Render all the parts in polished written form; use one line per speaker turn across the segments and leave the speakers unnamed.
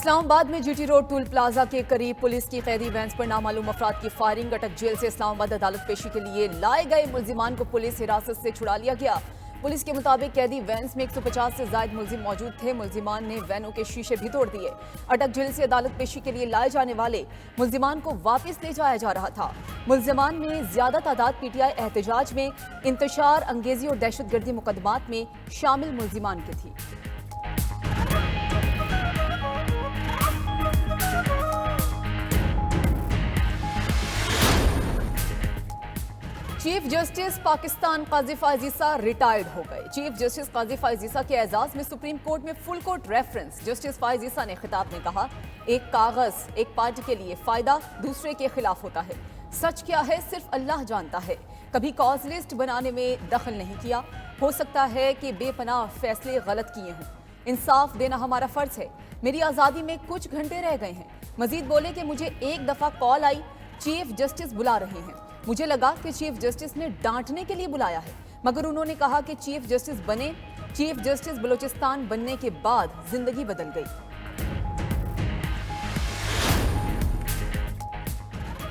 इस्लामाबाद में GT road toll plaza के करीब पुलिस की कैदी वैन पर नामालूम अफराद की फायरिंग। अटक जेल से इस्लामाबाद अदालत पेशी के लिए लाए गए मुल्जिमान को पुलिस हिरासत से छुड़ा लिया गया। पुलिस के मुताबिक कैदी वैन में 150 से ज्यादा मुल्जिम मौजूद थे। मुल्जिमान ने वैनों के शीशे भी तोड़ दिए। अटक जेल से अदालत पेशी के लिए लाए जाने वाले मुल्जिमान को वापस ले जाया जा रहा था। मुल्जिमान में ज्यादा तादाद पीटीआई एहतजाज में इंतशार अंगेजी और दहशतगर्दी मुकदमात में शामिल मुल्जिमान की थी। चीफ जस्टिस पाकिस्तान काजी फायज ईसा रिटायर्ड हो गए। चीफ जस्टिस काजी फायज ईसा के एजाज में सुप्रीम कोर्ट में फुल कोर्ट रेफरेंस। जस्टिस फायज ईसा ने खिताब में कहा, एक कागज एक पार्टी के लिए फायदा दूसरे के खिलाफ होता है। सच क्या है सिर्फ अल्लाह जानता है। कभी कॉज लिस्ट बनाने में दखल नहीं किया। हो सकता है कि बेपनाह फैसले गलत किए हों। इंसाफ देना हमारा फर्ज है। मेरी आज़ादी में कुछ घंटे रह गए हैं। मजीद बोले कि मुझे एक दफा कॉल आई, चीफ जस्टिस बुला रहे हैं। मुझे लगा कि चीफ जस्टिस ने डांटने के लिए बुलाया है, मगर उन्होंने कहा कि चीफ जस्टिस बने। चीफ जस्टिस बलूचिस्तान बनने के बाद जिंदगी बदल गई।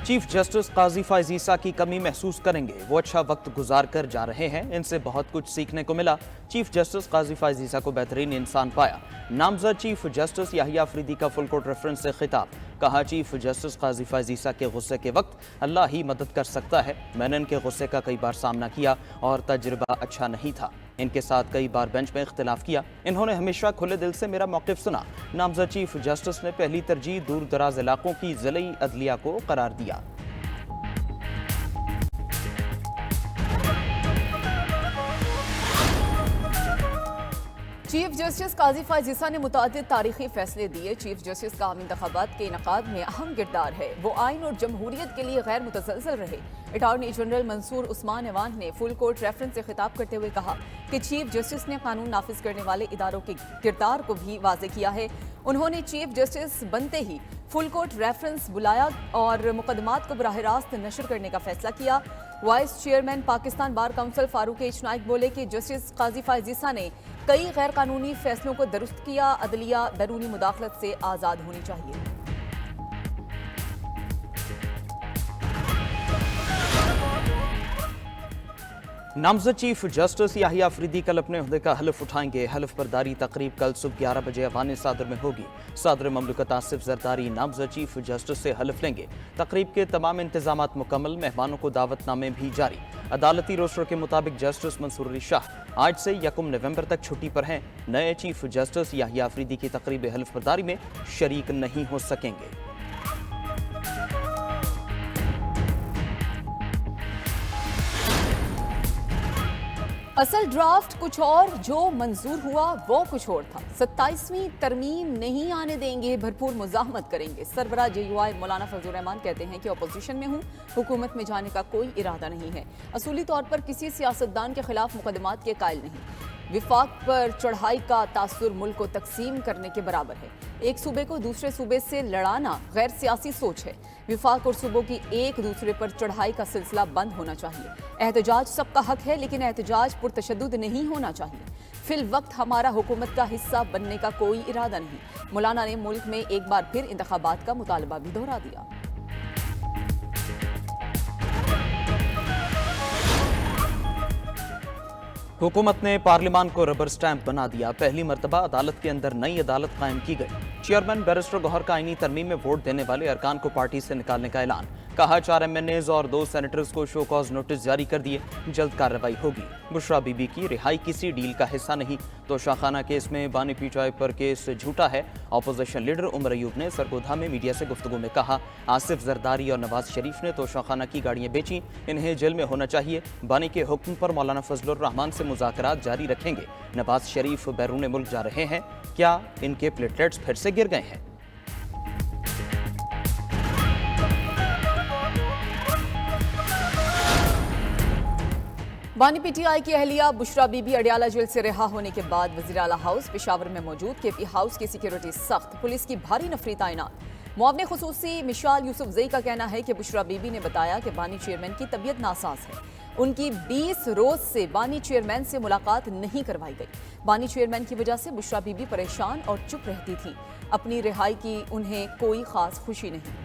चीफ जस्टिस काजी फायज ईसा की कमी महसूस करेंगे। वो अच्छा वक्त गुजार कर जा रहे हैं, इनसे बहुत कुछ सीखने को मिला। चीफ जस्टिस काजी फायज ईसा को बेहतरीन इंसान पाया। नामजद चीफ जस्टिस याहिया अफरीदी का फुल कोर्ट रेफरेंस से खिताब। कहा, चीफ जस्टिस काजी फायज ईसा के गुस्से के वक्त अल्लाह ही मदद कर सकता है। मैंने इनके गुस्से का कई बार सामना किया और तजुर्बा अच्छा नहीं था। इनके साथ कई बार बेंच में इख्तिलाफ किया। इन्होंने हमेशा खुले दिल से मेरा मौक़िफ़ सुना। नामज़द चीफ जस्टिस ने पहली तरजीह दूर दराज इलाकों की ज़िली अदलिया को करार दिया।
चीफ जस्टिस काजी फायज ईसा ने मुतादिद तारीखी फैसले दिए। चीफ जस्टिस का आम इंतखाबात के इनकाद में अहम किरदार है। वो आइन और जमहूरियत के लिए गैर मुतसलसल रहे। अटॉर्नी जनरल मंसूर उस्मान ऐवान ने फुल कोर्ट रेफरेंस से खिताब करते हुए कहा कि चीफ जस्टिस ने कानून नाफिज करने वाले इदारों के किरदार को भी वाज़े किया है। उन्होंने चीफ जस्टिस बनते ही फुल कोर्ट रेफरेंस बुलाया और मुकदमात को बराह रास्त नशर करने का फैसला किया। Vice chairman Pakistan bar council Farooq H Naik बोले कि जस्टिस काजी फायज ईसा ने कई गैर कानूनी फैसलों को दुरुस्त किया। अदलिया बैरूनी मुदाखलत से आज़ाद होनी चाहिए।
नामज़द चीफ जस्टिस याहिया अफरीदी कल अपने ओहदे का हल्फ उठाएंगे। हल्फ बर्दारी तकरीब कल सुबह 11 बजे अवान सादर में होगी। सादर ममलकत आसिफ जरदारी नामज़द चीफ जस्टिस से हल्फ लेंगे। तकरीब के तमाम इंतजाम मुकम्मल, मेहमानों को दावतनामे भी जारी। अदालती रोस्टर के मुताबिक जस्टिस मंसूर अली शाह आज से 1 नवंबर तक छुट्टी पर हैं। नए चीफ जस्टिस याहिया अफरीदी की तकरीब हल्फ बर्दारी में शरीक नहीं हो सकेंगे।
असल ड्राफ्ट कुछ और, जो मंजूर हुआ वो कुछ और था। 27वीं तरमीम नहीं आने देंगे, भरपूर मुजाहमत करेंगे। सरबराह JUI मौलाना फजलुर रहमान कहते हैं कि अपोजिशन में हूँ, हुकूमत में जाने का कोई इरादा नहीं है। असूली तौर पर किसी सियासतदान के खिलाफ मुकदमात के कायल नहीं। विफाक पर चढ़ाई का तासुर मुल्क को तकसीम करने के बराबर है। एक सूबे को दूसरे सूबे से लड़ाना गैर सियासी सोच है। विफाक और सूबों की एक दूसरे पर चढ़ाई का सिलसिला बंद होना चाहिए। एहतजाज सबका हक है, लेकिन एहतजाज पुरतशद्दुद नहीं होना चाहिए। फिल वक्त हमारा हुकूमत का हिस्सा बनने का कोई इरादा नहीं। मौलाना ने मुल्क में एक बार फिर इंतखाबात का मुतालबा भी दोहरा दिया।
हुकूमत ने पार्लियामान को रबर स्टैंप बना दिया। पहली मरतबा अदालत के अंदर नई अदालत कायम की गई। चेयरमैन बैरिस्टर गौहर का आईनी तरमीम में वोट देने वाले अरकान को पार्टी से निकालने का ऐलान। कहा, 4 MNAs और 2 सेनेटर्स को शो कॉज नोटिस जारी कर दिए। जल्द कार्रवाई होगी। बुशरा बीबी की रिहाई किसी डील का हिस्सा नहीं। तो शाखाना केस में बानी पीटाई पर केस झूठा है। अपोजिशन लीडर उमर अयूब ने सरगोधा में मीडिया से गुफ्तगू में कहा, आसिफ जरदारी और नवाज शरीफ ने तो शाखाना की गाड़ियां बेची, इन्हें जेल में होना चाहिए। बानी के हुक्म पर मौलाना फजलुर रहमान से मुज़ाकरात जारी रखेंगे। नवाज शरीफ बैरून मुल्क जा रहे हैं, क्या इनके प्लेटलेट्स फिर से गिर गए हैं?
बानी पीटीआई की अहलिया बुशरा बीबी अडियाला जेल से रिहा होने के बाद वज़ीर आला हाउस पेशावर में मौजूद KP हाउस की सिक्योरिटी सख्त, पुलिस की भारी नफरी तैनात। मुआवने खुसूसी मिशाल यूसुफ जई का कहना है कि बुशरा बीबी ने बताया कि बानी चेयरमैन की तबीयत नासाज है। उनकी 20 रोज से बानी चेयरमैन से मुलाकात नहीं करवाई गई। बानी चेयरमैन की वजह से बुशरा बीबी परेशान और चुप रहती थी। अपनी रिहाई की उन्हें कोई खास खुशी नहीं।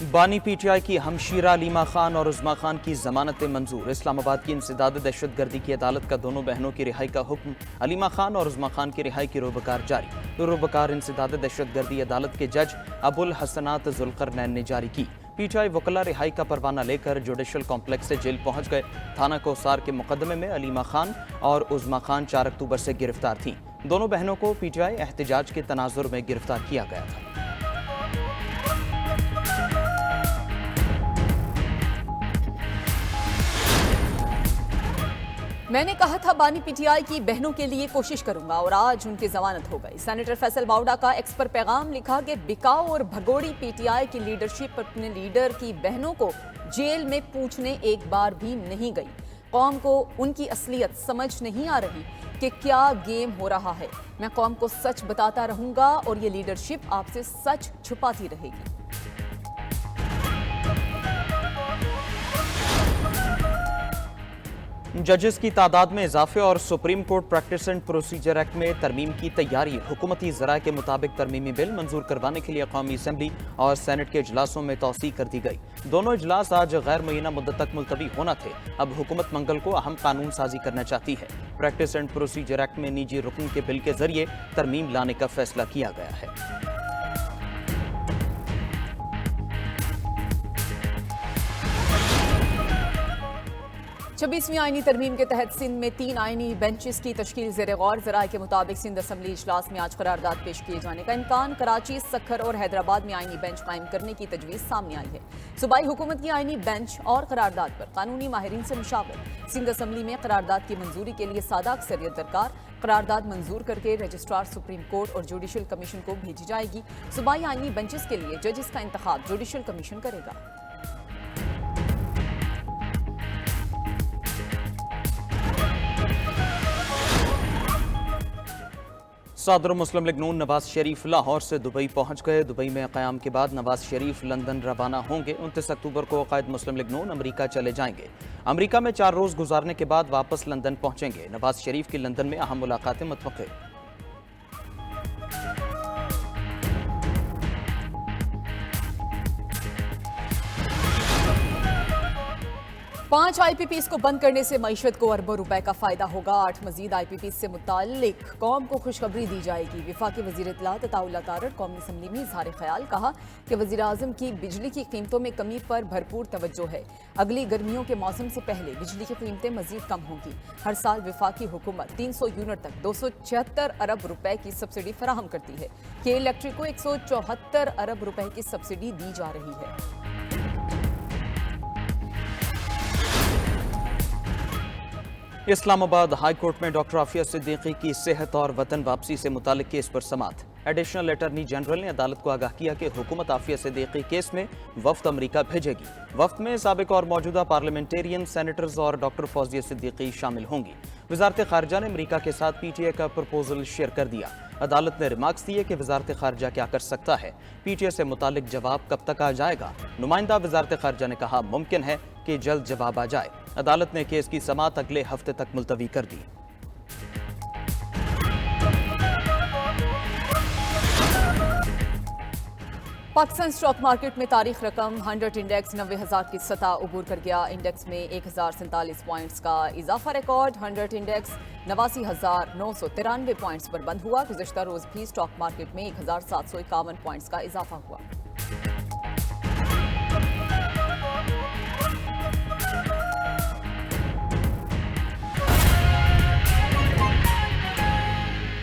बानी पीटीआई की हमशीरा अलीमा खान और उज़मा खान की जमानतें मंजूर। इस्लामाबाद की इंसदाद दहशतगर्दी की अदालत का दोनों बहनों की रिहाई का हुक्म। अलीमा खान और उज़मा खान की रिहाई की रोबकार जारी। रोबकार इंसदाद दहशतगर्दी अदालत के जज अबुल हसनात जुल्करनैन ने जारी की। पीटीआई वकला रिहाई का परवाना लेकर जुडिशल कॉम्प्लेक्स से जेल पहुंच गए। थाना कोसार के मुकदमे में अलीमा खान और उज़मा खान 4 अक्टूबर से गिरफ्तार थीं। दोनों बहनों को पीटीआई एहतजाज के तनाजुर में गिरफ्तार किया गया था।
मैंने कहा था बानी पीटीआई की बहनों के लिए कोशिश करूंगा और आज उनकी जमानत हो गई। सेनेटर फैसल बावड़ा का एक्स पर पैगाम लिखा कि बिकाऊ और भगोड़ी पीटीआई की लीडरशिप अपने लीडर की बहनों को जेल में पूछने एक बार भी नहीं गई। कौम को उनकी असलियत समझ नहीं आ रही कि क्या गेम हो रहा है। मैं कौम को सच बताता रहूंगा और ये लीडरशिप आपसे सच छुपाती रहेगी।
जजेस की तादाद में इजाफे और supreme court practice and procedure act में तरमीम की तैयारी। हुकूमती ज़राए के मुताबिक तरमीमी बिल मंजूर करवाने के लिए कौमी असम्बली और सेनेट के इजलासों में तौसी कर दी गई। दोनों इजलास आज गैर मुय्यना मुद्दत तक मुलतवी होना थे। अब हुकूमत मंगल को अहम कानून साजी करना चाहती है। प्रैक्टिस एंड प्रोसीजर एक्ट में निजी रुकन के बिल के जरिए तरमीम लाने का फैसला किया गया है।
26वीं आईनी तरमीम के तहत सिंध में 3 आईनी बेंचेस की तश्कील ज़ेर गौर। ज़राए के मुताबिक सिंध असम्बली इजलास में आज करारदाद पेश किए जाने का इम्कान। कराची, सक्खर और हैदराबाद में आईनी बेंच कायम करने की तजवीज़ सामने आई है। सूबाई हुकूमत की आईनी बेंच और करारदाद पर कानूनी माहिरीन से मुशावरत। सिंध असम्बली में करारदाद की मंजूरी के लिए सादा अक्सरियत दरकार। करारदाद मंजूर करके रजिस्ट्रार सुप्रीम कोर्ट और जुडिशल कमीशन को भेजी जाएगी। सूबाई आईनी बेंचेस के लिए जजेस का इंतखाब जुडिशल कमीशन करेगा।
सदर मुस्लिम लीग नून नवाज शरीफ लाहौर से दुबई पहुंच गए। दुबई में क़याम के बाद नवाज शरीफ लंदन रवाना होंगे। 29 अक्टूबर को कायद मुस्लिम लीग नून अमरीका चले जाएंगे। अमरीका में 4 रोज गुजारने के बाद वापस लंदन पहुंचेंगे। नवाज शरीफ की लंदन में अहम मुलाकातें मुतवक्किल।
5 IPPs को बंद करने से मईशत को अरबों रुपए का फायदा होगा। 8 मजीद IPPs से मुताल्लिक कौम को खुशखबरी दी जाएगी। वफाकी वज़ीर इत्तलात अताउल्लाह तारड़ कौमी असम्बली में इज़हार ख्याल कहा कि वज़ीर आज़म की बिजली की कीमतों में कमी पर भरपूर तवज्जो है। अगली गर्मियों के मौसम से पहले बिजली की कीमतें मजीद कम होंगी। हर साल वफाकी हुकूमत 300 यूनिट तक 276 अरब रुपए की सब्सिडी फराहम करती है। के इलेक्ट्रिक को 174 अरब रुपए की सब्सिडी दी जा रही है।
इस्लामाबाद हाई कोर्ट में डॉक्टर आफिया सिद्दीकी की सेहत और वतन वापसी से मुतालिक केस पर समाअत। एडिशनल अटॉर्नी जनरल ने अदालत को आगाह किया कि हुकूमत आफिया सिद्दीकी केस में वफ्द अमरीका भेजेगी। वफ्द में साबिक और मौजूदा पार्लियामेंटेरियन, सेनेटर्स और डॉक्टर फौजिया सिद्दीकी शामिल होंगी। वजारत खारजा ने अमरीका के साथ PTA का प्रपोजल शेयर कर दिया। अदालत ने रिमार्क्स दिए कि वजारत खारजा क्या कर सकता है। PTA से मुतालिक जवाब कब तक आ जाएगा। नुमाइंदा वजारत खारजा ने कहा मुमकिन है कि जल्द जवाब आ जाए। अदालत ने केस की समाअत अगले हफ्ते तक मुलतवी कर दी।
पाकिस्तान स्टॉक मार्केट में तारीख रकम 100 इंडेक्स 90,000 की सतह अबूर कर गया। इंडेक्स में 1047 पॉइंट्स का इजाफा रिकॉर्ड। 100 इंडेक्स 89,993 पॉइंट्स पर बंद हुआ। गुज़श्ता रोज भी स्टॉक मार्केट में 1,751 पॉइंट्स का इजाफा हुआ।